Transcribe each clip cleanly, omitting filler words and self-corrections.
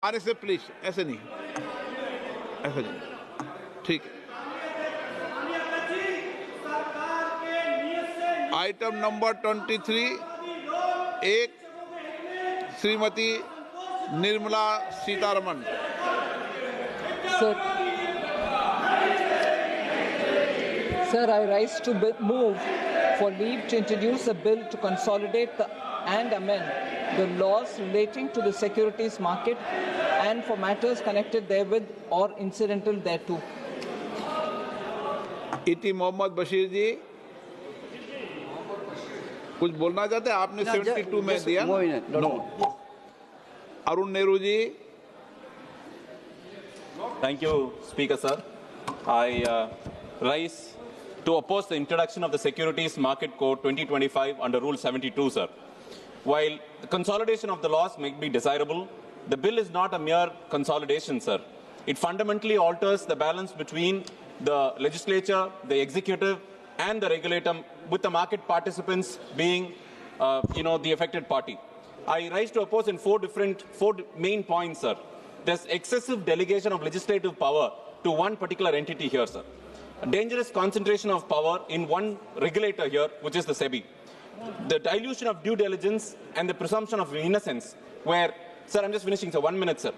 आने से प्लीज, ऐसे नहीं, ऐसे नहीं, ठीक है। आइटम नंबर 23, एक Shrimati Nirmala Sitharaman. Sir, I rise to move for leave to introduce a bill to consolidate and amend the laws relating to the securities market and for matters connected therewith or incidental thereto. इटी Mohammad Bashir जी कुछ बोलना चाहते हैं? आपने 72 में दिया। No. Arun Nehru ji. Thank you, Speaker, sir. I rise to oppose the introduction of the Securities Market Code 2025 under Rule 72, sir. While the consolidation of the laws may be desirable, the bill is not a mere consolidation, sir. It fundamentally alters the balance between the legislature, the executive, and the regulator, with the market participants being, the affected party. I rise to oppose in four main points, sir. There's excessive delegation of legislative power to one particular entity here, sir. A dangerous concentration of power in one regulator here, which is the SEBI. The dilution of due diligence and the presumption of innocence, where, sir, I'm just finishing, sir, 1 minute, sir.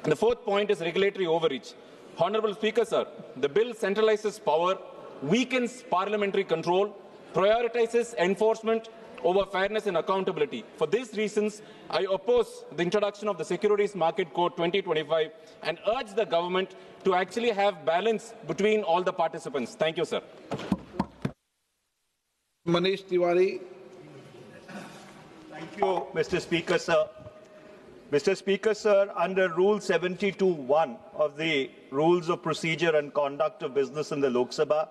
And the fourth point is regulatory overreach. Honorable Speaker, sir, the bill centralizes power, weakens parliamentary control, prioritizes enforcement over fairness and accountability. For these reasons, I oppose the introduction of the Securities Market Code 2025 and urge the government to actually have balance between all the participants. Thank you, sir. Manish Tiwari. Thank you, Mr. Speaker, sir. Mr. Speaker, sir, under Rule 72(1) of the Rules of Procedure and Conduct of Business in the Lok Sabha,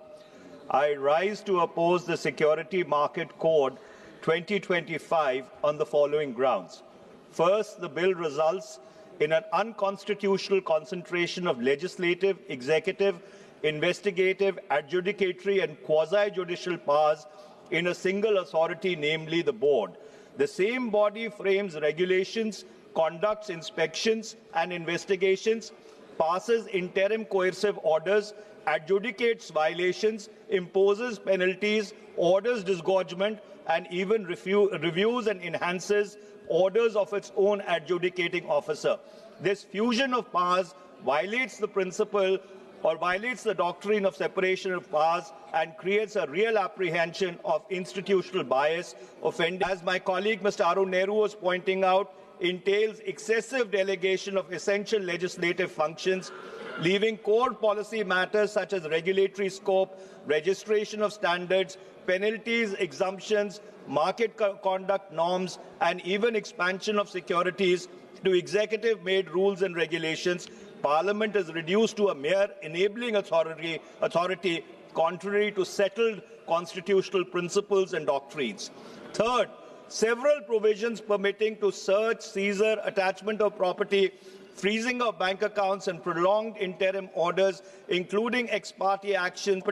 I rise to oppose the Security Market Code 2025 on the following grounds. First, the bill results in an unconstitutional concentration of legislative, executive, investigative, adjudicatory and quasi-judicial powers in a single authority, namely the board. The same body frames regulations, conducts inspections and investigations, passes interim coercive orders, adjudicates violations, imposes penalties, orders disgorgement, and even reviews and enhances orders of its own adjudicating officer. This fusion of powers violates the principle or violates the doctrine of separation of powers and creates a real apprehension of institutional bias, offending, as my colleague Mr. Arun Nehru was pointing out, entails excessive delegation of essential legislative functions, leaving core policy matters such as regulatory scope, registration of standards, penalties, exemptions, market conduct norms, and even expansion of securities to executive-made rules and regulations. Parliament is reduced to a mere enabling authority contrary to settled constitutional principles and doctrines. Third, several provisions permitting to search, seizure, attachment of property, freezing of bank accounts and prolonged interim orders, including ex parte actions,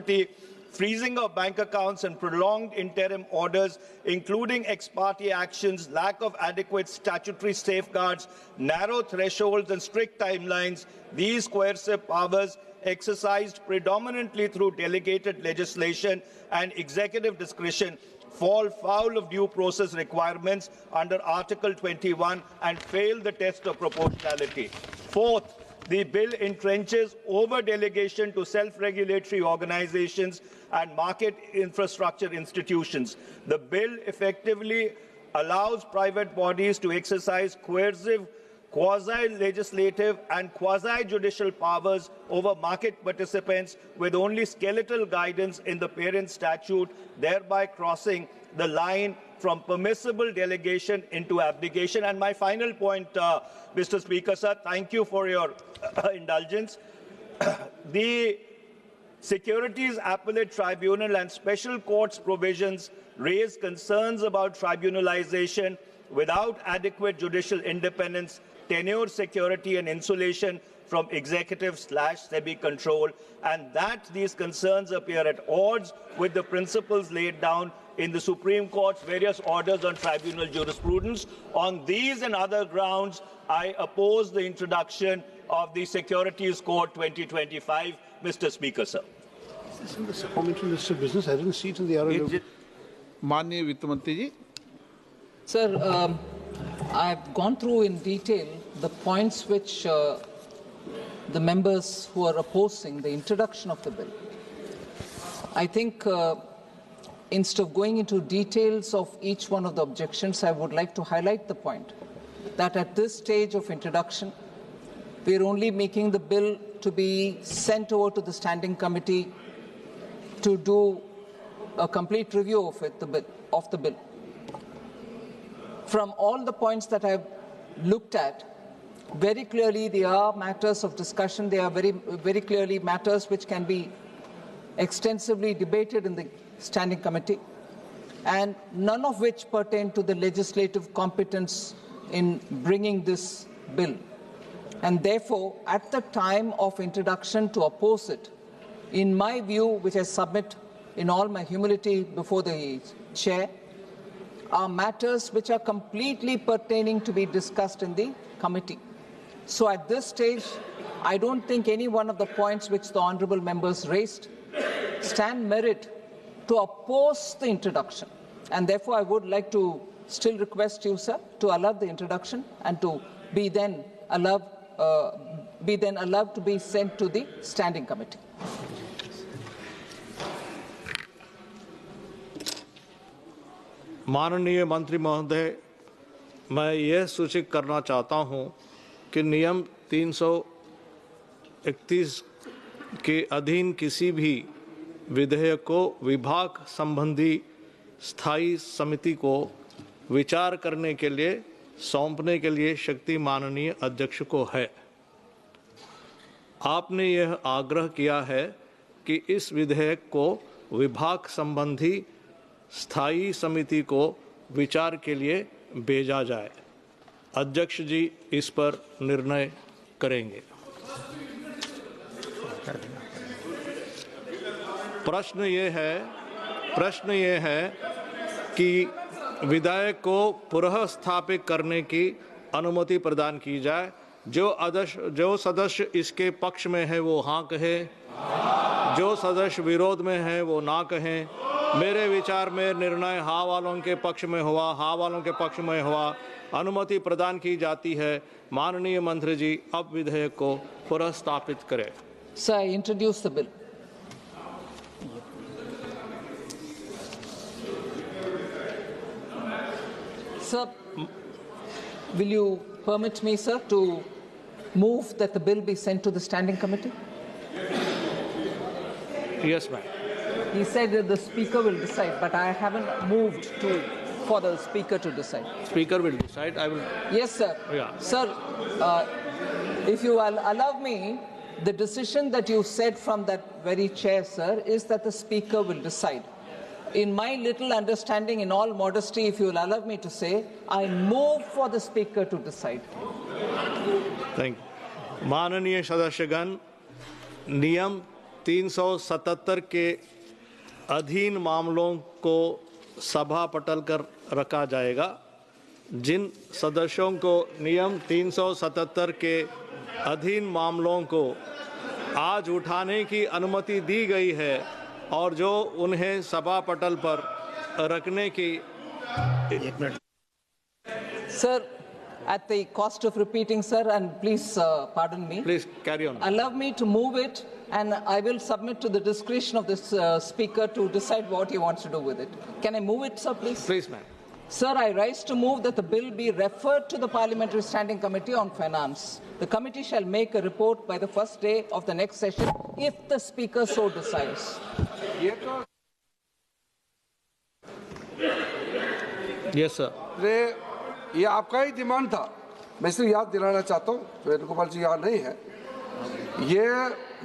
freezing of bank accounts and prolonged interim orders, including ex parte actions, lack of adequate statutory safeguards, narrow thresholds and strict timelines. These coercive powers, exercised predominantly through delegated legislation and executive discretion, fall foul of due process requirements under Article 21 and fail the test of proportionality. Fourth, the bill entrenches over-delegation to self-regulatory organizations and market infrastructure institutions. The bill effectively allows private bodies to exercise coercive, quasi-legislative and quasi-judicial powers over market participants with only skeletal guidance in the parent statute, thereby crossing the line from permissible delegation into abdication. And my final point, Mr. Speaker, sir, thank you for your indulgence. The Securities Appellate Tribunal and Special Courts provisions raise concerns about tribunalization without adequate judicial independence, tenure security and insulation from executive/SEBI control, and that these concerns appear at odds with the principles laid down in the Supreme Court's various orders on tribunal jurisprudence. On these and other grounds, I oppose the introduction of the Securities Code 2025, Mr. Speaker, sir. This supplementary list of business, I didn't see it in the RLU. माननीय वित्त मंत्री जी. Sir, I've gone through in detail the points which the members who are opposing the introduction of the bill. I think instead of going into details of each one of the objections, I would like to highlight the point that at this stage of introduction, we are only making the bill to be sent over to the standing committee to do a complete review of it, of the bill. From all the points that I've looked at, very clearly there are matters of discussion. There are very clearly matters which can be extensively debated in the standing committee, and none of which pertain to the legislative competence in bringing this bill. And therefore, at the time of introduction, to oppose it, in my view, which I submit in all my humility before the chair, are matters which are completely pertaining to be discussed in the committee. So at this stage, I don't think any one of the points which the honourable members raised stand merit to oppose the introduction. And therefore, I would like to still request you, sir, to allow the introduction and to be then allowed to be sent to the standing committee. माननीय मंत्री महोदय, मैं यह सूचित करना चाहता हूं कि नियम 331 के अधीन किसी भी विधेयक को विभाग संबंधी स्थायी समिति को विचार करने के लिए सौंपने के लिए शक्ति माननीय अध्यक्ष को है। आपने यह आग्रह किया है कि इस विधेयक को विभाग संबंधी स्थायी समिति को विचार के लिए भेजा जाए। अध्यक्ष जी इस पर निर्णय करेंगे। प्रश्न ये है कि विधेयक को पुनः स्थापित करने की अनुमति प्रदान की जाए। जो सदस्य इसके पक्ष में है वो हाँ कहे, जो सदस्य विरोध में है वो ना कहें। मेरे विचार में निर्णय हाँ वालों के पक्ष में हुआ, हाँ वालों के पक्ष में हुआ, अनुमति प्रदान की जाती है। माननीय मंत्री जी अब विधेयक को पुनः स्थापित करें। Sir, I introduce the bill. Sir, will you permit me, sir, to move that the bill be sent to the standing committee? Yes, ma'am. He said that the speaker will decide, but I haven't moved for the speaker to decide. Speaker will decide. I will. Yes, sir. Yeah. Sir, if you will allow me, the decision that you said from that very chair, sir, is that the speaker will decide. In my little understanding, in all modesty, if you will allow me to say, I move for the speaker to decide. Thank you. माननीय सदस्यगण, नियम 377 के अधीन मामलों को सभा पटल कर रखा जाएगा। जिन सदस्यों को नियम 377 के अधीन मामलों को आज उठाने की अनुमति दी गई है और जो उन्हें सभा पटल पर रखने की Sir, at the cost of repeating, sir, and please pardon me. Please carry on. Allow me to move it, and I will submit to the discretion of this speaker to decide what he wants to do with it. Can I move it, sir, please? Please, ma'am. Sir, I rise to move that the bill be referred to the Parliamentary Standing Committee on Finance. The committee shall make a report by the first day of the next session if the speaker so decides. Yes, sir. ये आपका ही demand था। मैं सिर्फ याद दिलाना चाहता हूँ, वेणुगोपाल जी यहाँ नहीं है।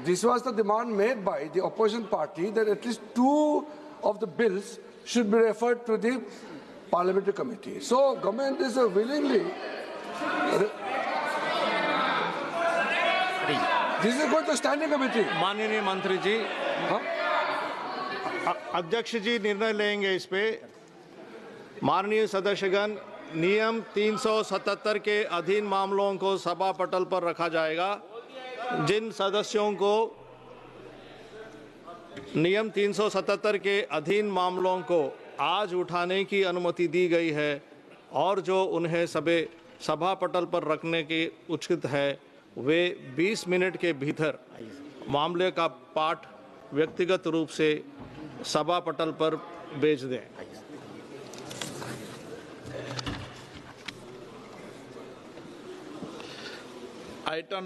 This was the demand made by the opposition party that at least 2 of the bills should be referred to the parliamentary committee. So government is willingly. This is going to standing committee. माननीय मंत्री जी, अध्यक्ष जी निर्णय लेंगे इस पे। माननीय सदस्यगण, नियम 377 के अधीन मामलों को सभा पटल पर रखा जाएगा। जिन सदस्यों को नियम 377 के अधीन मामलों को आज उठाने की अनुमति दी गई है और जो उन्हें सभा पटल पर रखने की उचित है, वे 20 मिनट के भीतर मामले का पाठ व्यक्तिगत रूप से सभा पटल पर भेज दें। आइटम